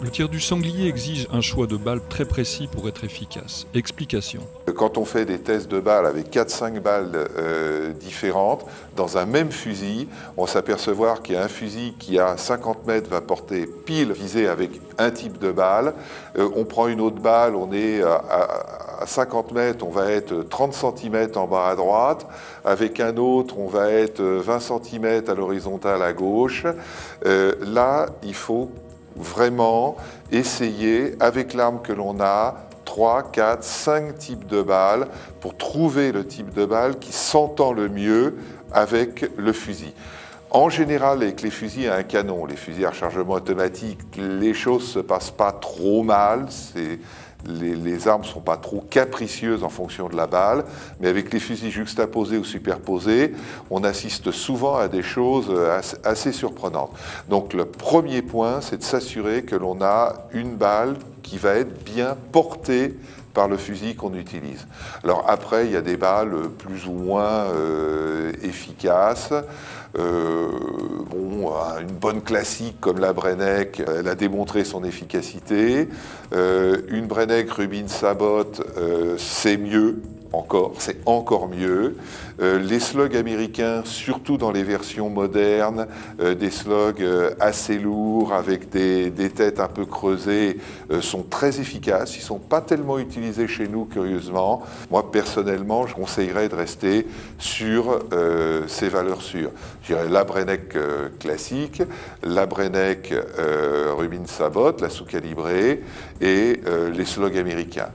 Le tir du sanglier exige un choix de balles très précis pour être efficace. Explication. Quand on fait des tests de balles avec 4-5 balles différentes, dans un même fusil, on s'aperçoit qu'il y a un fusil qui à 50 mètres va porter pile visé avec un type de balle. On prend une autre balle, on est à 50 mètres, on va être 30 cm en bas à droite. Avec un autre, on va être 20 cm à l'horizontale à gauche. Là, il faut vraiment essayer, avec l'arme que l'on a, 3, 4, 5 types de balles pour trouver le type de balle qui s'entend le mieux avec le fusil. En général, avec les fusils à un canon, les fusils à rechargement automatique, les choses ne se passent pas trop mal. Les armes ne sont pas trop capricieuses en fonction de la balle, mais avec les fusils juxtaposés ou superposés, on assiste souvent à des choses assez surprenantes. Donc le premier point, c'est de s'assurer que l'on a une balle qui va être bien portée par le fusil qu'on utilise. Alors après, il y a des balles plus ou moins efficaces. Une bonne classique comme la Brenneck, elle a démontré son efficacité. Une Brenneck Rubin Sabot, c'est mieux. C'est encore mieux. Les slugs américains, surtout dans les versions modernes, des slugs assez lourds avec des têtes un peu creusées, sont très efficaces. Ils ne sont pas tellement utilisés chez nous, curieusement. Moi, personnellement, je conseillerais de rester sur ces valeurs sûres. Je dirais la Brenneck classique, la Brenneck Rubin Sabot, la sous-calibrée, et les slugs américains.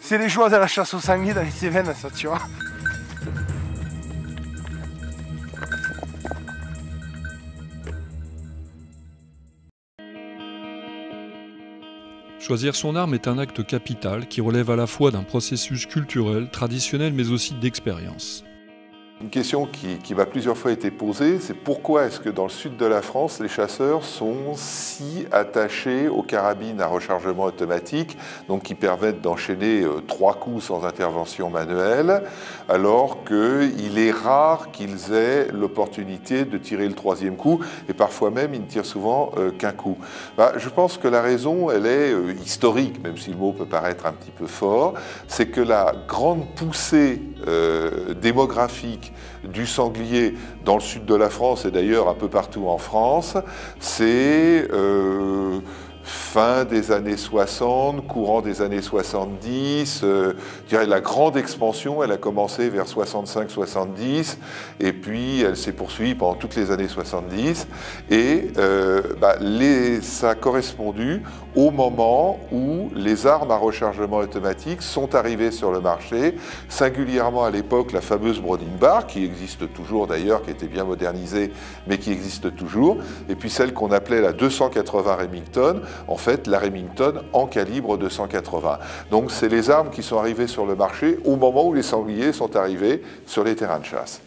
C'est les joies de la chasse au sanglier dans les Cévennes, ça, tu vois. Choisir son arme est un acte capital qui relève à la fois d'un processus culturel, traditionnel, mais aussi d'expérience. Une question qui m'a plusieurs fois été posée, c'est pourquoi est-ce que dans le sud de la France, les chasseurs sont si attachés aux carabines à rechargement automatique, donc qui permettent d'enchaîner 3 coups sans intervention manuelle, alors qu'il est rare qu'ils aient l'opportunité de tirer le 3e coup, et parfois même ils ne tirent souvent qu'un coup. Je pense que la raison, elle est historique, même si le mot peut paraître un petit peu fort, c'est que la grande poussée démographique du sanglier dans le sud de la France et d'ailleurs un peu partout en France, c'est fin des années 60, courant des années 70, je dirais la grande expansion, elle a commencé vers 65-70 et puis elle s'est poursuivie pendant toutes les années 70 et ça a correspondu au moment où les armes à rechargement automatique sont arrivées sur le marché, singulièrement à l'époque la fameuse Browning Bar, qui existe toujours d'ailleurs, qui a été bien modernisée, mais qui existe toujours, et puis celle qu'on appelait la 280 Remington, en fait la Remington en calibre 280. Donc c'est les armes qui sont arrivées sur le marché au moment où les sangliers sont arrivés sur les terrains de chasse.